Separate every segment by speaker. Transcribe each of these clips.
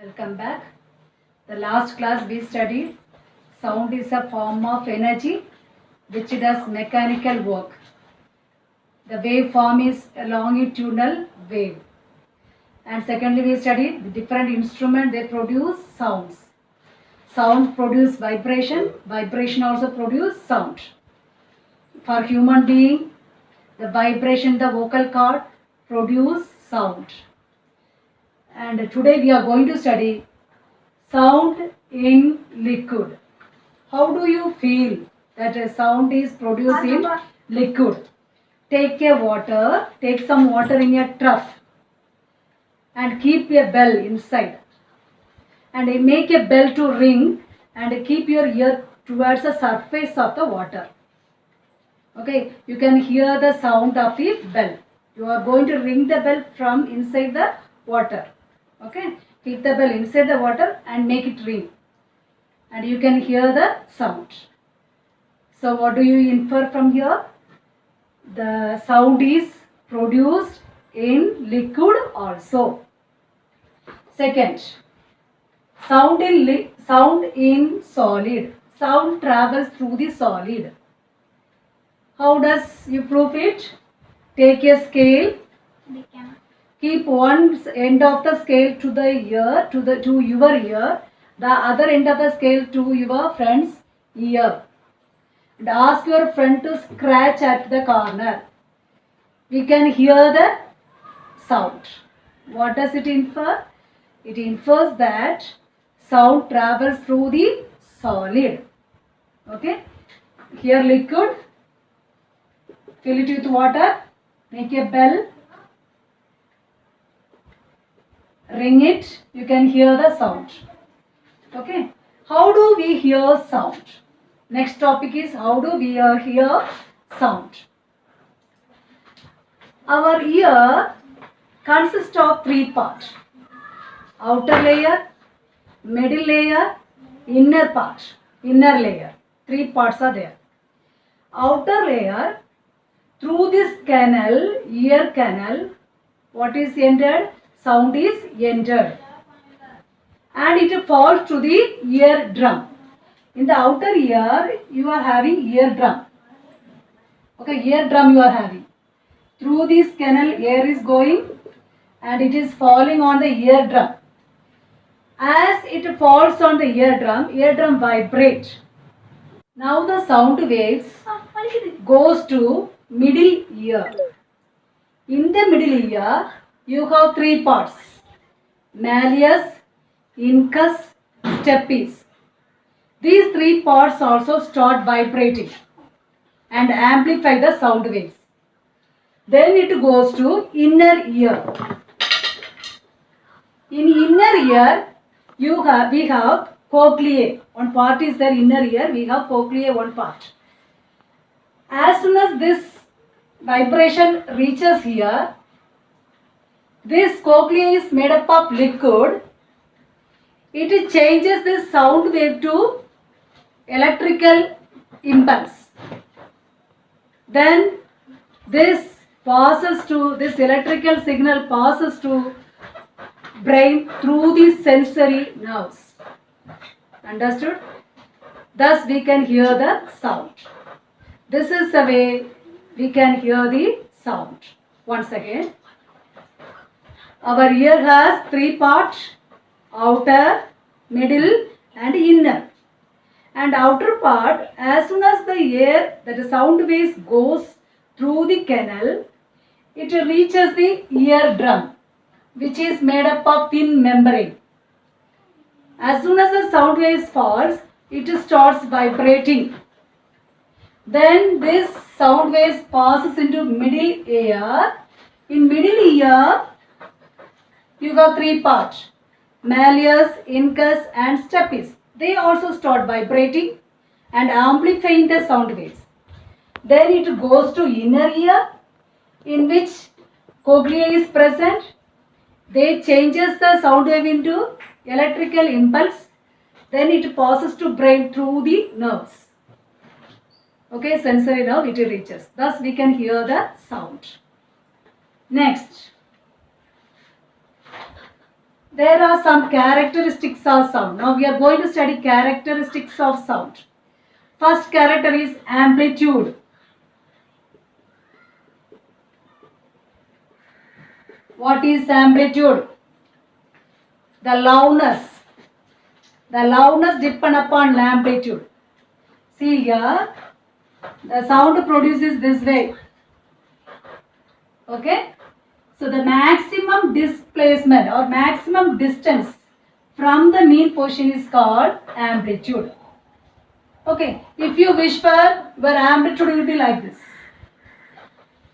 Speaker 1: Welcome back. The last class we studied sound is a form of energy which does mechanical work. The wave form is a longitudinal wave. And secondly we studied the different instruments they produce sounds. Sound produce vibration, vibration also produce sound. For human being, the vibration, the vocal cord produce sound. And today we are going to study sound in liquid. How do you feel that a sound is produced in liquid? Take some water in a trough and keep a bell inside. And make a bell to ring and keep your ear towards the surface of the water. Okay, you can hear the sound of the bell. You are going to ring the bell from inside the water. Okay, keep the bell inside the water and make it ring. And you can hear the sound. So what do you infer from here? The sound is produced in liquid also. Second, sound in solid. Sound travels through the solid. How does you prove it? Take a scale. Keep one end of the scale to the ear, to your ear, the other end of the scale to your friend's ear. And ask your friend to scratch at the corner. We can hear the sound. What does it infer? It infers that sound travels through the solid. Okay. Here liquid. Fill it with water. Make a bell. Ring it. You can hear the sound. Okay. How do we hear sound? Next topic is how do we hear sound? Our ear consists of three parts. Outer layer, middle layer, inner layer. Three parts are there. Outer layer, through this canal, ear canal, what is entered? Sound is entered. And it falls to the eardrum. In the outer ear, you are having eardrum. Okay, eardrum you are having. Through this canal, air is going and it is falling on the eardrum. As it falls on the eardrum vibrates. Now the sound waves goes to middle ear. In the middle ear, you have three parts. Malleus, incus, stapes. These three parts also start vibrating and amplify the sound waves. Then it goes to inner ear. In inner ear, we have cochleae. One part is there, inner ear, we have cochleae, one part. As soon as this vibration reaches here, this cochlea is made up of liquid. It changes the sound wave to electrical impulse. Then this electrical signal passes to brain through the sensory nerves. Understood? Thus we can hear the sound. This is the way we can hear the sound. Once again, our ear has three parts: outer, middle and inner. And outer part, as soon as the sound waves goes through the canal, it reaches the eardrum, which is made up of thin membrane. As soon as the sound waves falls, it starts vibrating. Then this sound waves passes into middle ear. In middle ear, you have three parts: malleus, incus and stapes. They also start vibrating and amplifying the sound waves. Then it goes to inner ear, in which cochlea is present. They changes the sound wave into electrical impulse. Then it passes to brain through the nerves. Okay, sensory nerve it reaches. Thus we can hear the sound. Next, There are some characteristics of sound. Now we are going to study characteristics of sound. First character is amplitude. What is amplitude? The loudness. The loudness depend upon amplitude. See here, the sound produces this way. Okay? So the maximum displacement or maximum distance from the mean position is called amplitude. Okay, if you whisper, your amplitude will be like this.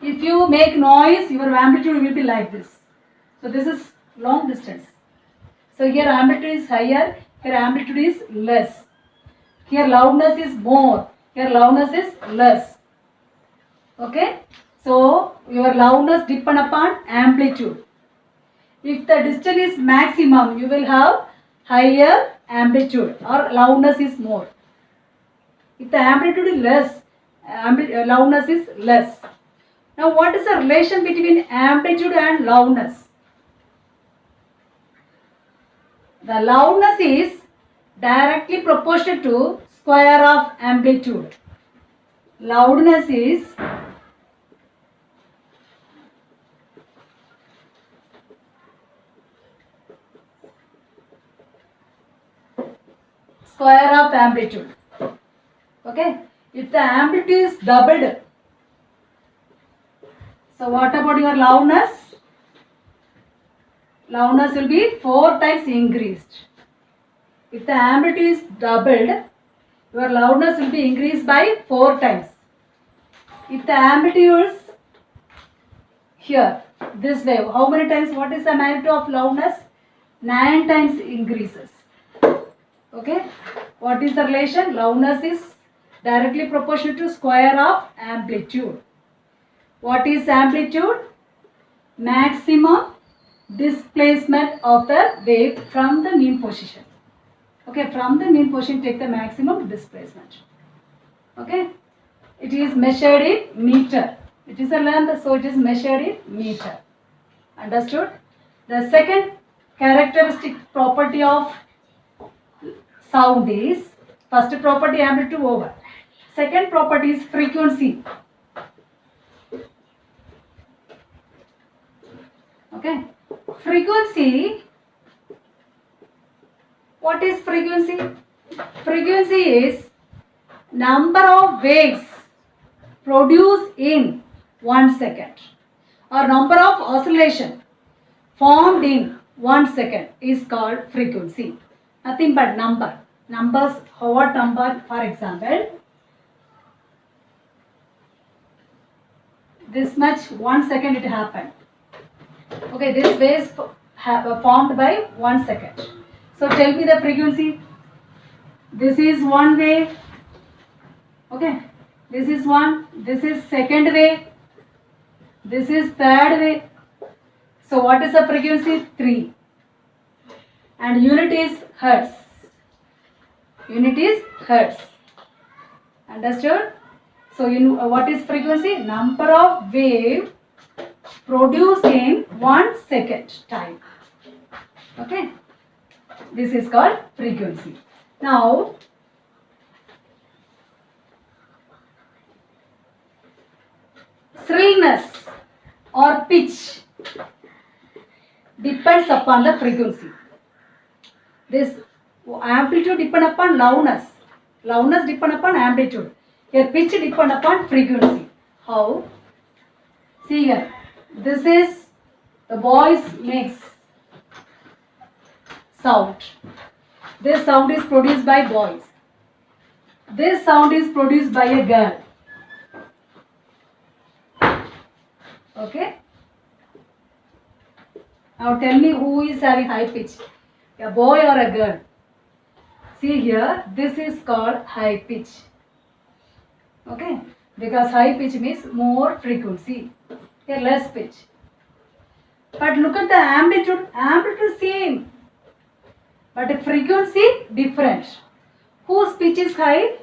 Speaker 1: If you make noise, your amplitude will be like this. So this is long distance. So here amplitude is higher, here amplitude is less. Here loudness is more, here loudness is less. Okay, so your loudness depend upon amplitude. If the distance is maximum, you will have higher amplitude or loudness is more. If the amplitude is less, loudness is less. Now what is the relation between amplitude and loudness? The loudness is directly proportional to square of amplitude. Loudness is square of amplitude. Okay, if the amplitude is doubled, so what about your loudness? Loudness will be 4 times increased. If the amplitude is doubled, your loudness will be increased by 4 times. If the amplitude is here, this way, how many times? What is the magnitude of loudness? 9 times increases. Okay, what is the relation? Loudness is directly proportional to square of amplitude. What is amplitude? Maximum displacement of the wave from the mean position. Okay, from the mean position take the maximum displacement. Okay, it is measured in meter. It is a length, so it is measured in meter. Understood? The second characteristic property of sound is, first property amplitude over. Second property is frequency. Okay, frequency. What is frequency? Frequency is number of waves produced in 1 second or number of oscillation formed in 1 second is called frequency. Nothing but number. Numbers, what number? For example, this much 1 second it happened. Okay, this wave formed by 1 second. So tell me the frequency. This is one wave. Okay, this is one. This is second wave. This is third wave. So what is the frequency? 3. And unit is hertz. Unit is hertz. Understood? So what is frequency? Number of wave produced in 1 second time. Okay, this is called frequency. Now shrillness or pitch depends upon the frequency. This amplitude depend upon loudness. Loudness depend upon amplitude. Here pitch depend upon frequency. How? See here. This is the voice makes sound. This sound is produced by boys. This sound is produced by a girl. Okay. Now tell me who is having high pitch, a boy or a girl? See here, this is called high pitch. Okay, because high pitch means more frequency, here less pitch. But look at the amplitude, amplitude same, but the frequency different. Whose pitch is high?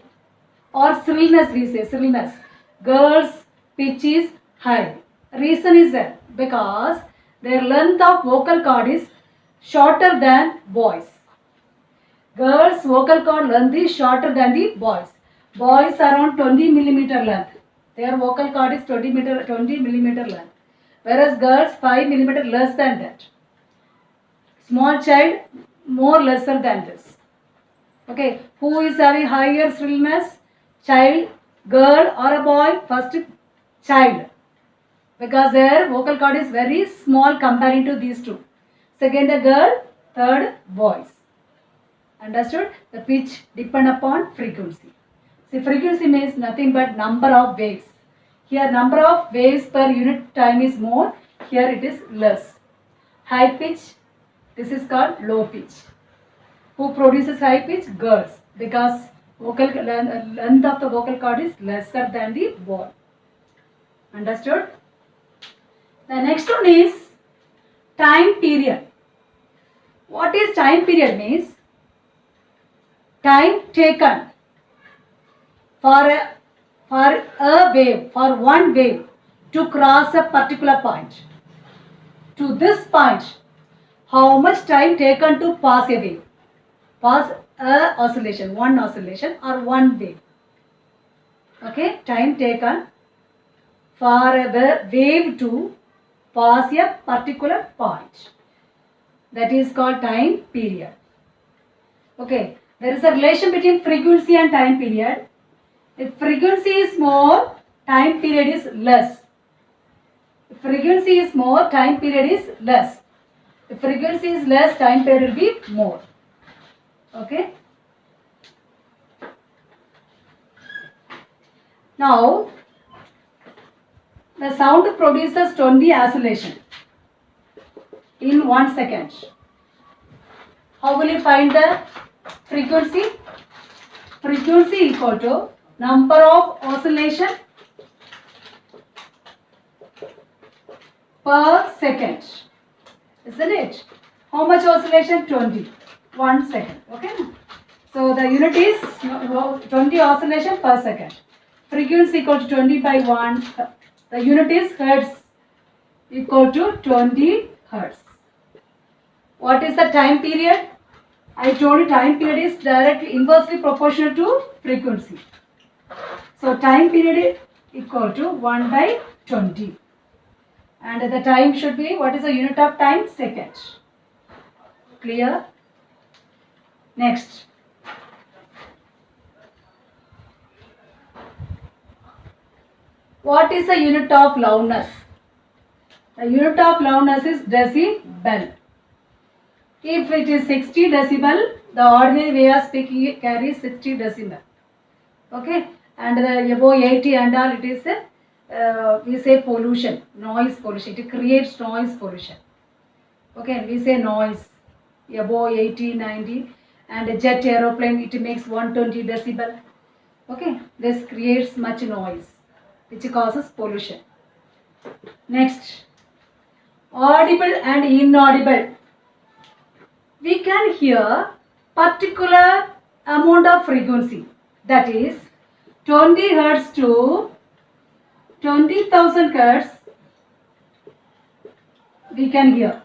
Speaker 1: Or shrillness, we say shrillness. Girls' pitch is high. Reason is that because their length of vocal cord is shorter than boys. Girls' vocal cord length is shorter than the boys. Boys around 20 millimeter length. Their vocal cord is 20 millimeter length. Whereas girls 5 millimeter less than that. Small child more lesser than this. Okay, who is having higher shrillness? Child, girl or a boy? First child. Because their vocal cord is very small comparing to these two. Second a girl, third boys. Understood? The pitch depend upon frequency. See, frequency means nothing but number of waves. Here number of waves per unit time is more. Here it is less. High pitch, this is called low pitch. Who produces high pitch? Girls. Because vocal length of the vocal cord is lesser than the boy. Understood? The next one is time period. What is time period means? Time taken for one wave to cross a particular point. To this point, how much time taken to pass a wave? Pass a oscillation, one oscillation or one wave. Okay, time taken for a wave to pass a particular point. That is called time period. Okay, there is a relation between frequency and time period. If frequency is more, time period is less. If frequency is more, time period is less. If frequency is less, time period will be more. Okay. Now, the sound produces 20 oscillation in 1 second. How will you find the frequency? Frequency equal to number of oscillation per second. Isn't it? How much oscillation? 20. 1 second. Okay. So the unit is 20 oscillation per second. Frequency equal to 20 by 1. The unit is hertz equal to 20 hertz. What is the time period? I told you time period is directly inversely proportional to frequency. So time period equal to 1 by 20. And the time should be, what is the unit of time? Second. Clear? Next. What is the unit of loudness? The unit of loudness is decibel. If it is 60 decibel, the ordinary way of speaking carries 60 decibel. Okay, and the above 80 and all, it is we say pollution, noise pollution. It creates noise pollution. Okay, we say noise above 80, 90, and a jet aeroplane, it makes 120 decibel. Okay, this creates much noise, which causes pollution. Next, audible and inaudible. We can hear particular amount of frequency, that is 20 hertz to 20,000 hertz we can hear.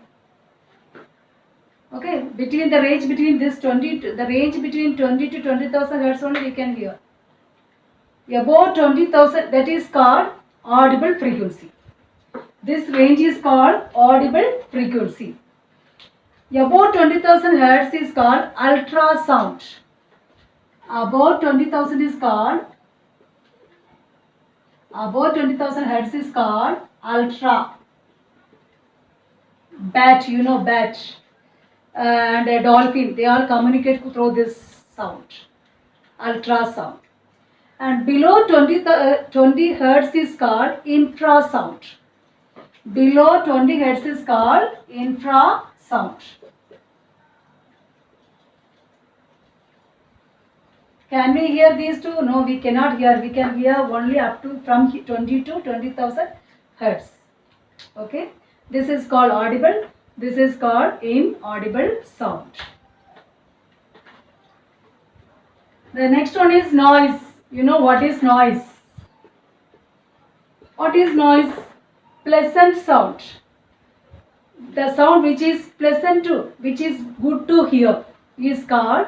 Speaker 1: Okay, between the range between this 20 to, the range between 20 to 20,000 hertz only we can hear. Above 20,000, that is called audible frequency. This range is called audible frequency. Above 20,000 hertz is called ultrasound. Above 20,000 is called, above 20,000 hertz is called ultra. Bat, you know bat, and a dolphin, they all communicate through this sound, ultrasound. And below 20 hertz is called infrasound. Below 20 hertz is called infrasound. Can we hear these two? No, we cannot hear. We can hear only up to from 20 to 20,000 hertz. Okay. This is called audible. This is called inaudible sound. The next one is noise. You know what is noise? What is noise? Pleasant sound. The sound which is pleasant to, which is good to hear, is called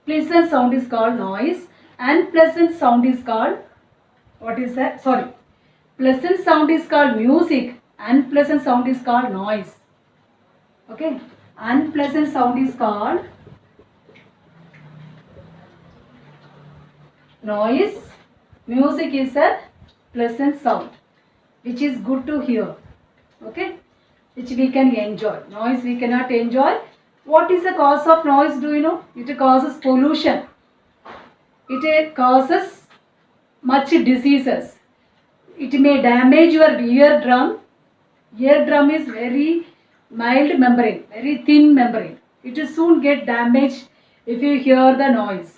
Speaker 1: pleasant sound is called noise, and pleasant sound is called, what is that? Sorry. Pleasant sound is called music, unpleasant sound is called noise. Okay. Unpleasant sound is called noise. Music is a pleasant sound which is good to hear. Okay. Which we can enjoy. Noise we cannot enjoy. What is the cause of noise? Do you know? It causes pollution. It causes much diseases. It may damage your eardrum. Eardrum is very mild membrane, very thin membrane. It will soon get damaged if you hear the noise.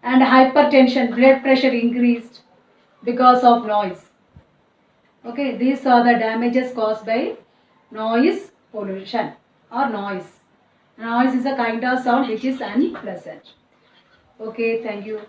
Speaker 1: And hypertension, blood pressure increased because of noise. Okay, these are the damages caused by noise pollution or noise. Noise is a kind of sound which is unpleasant. Okay, thank you.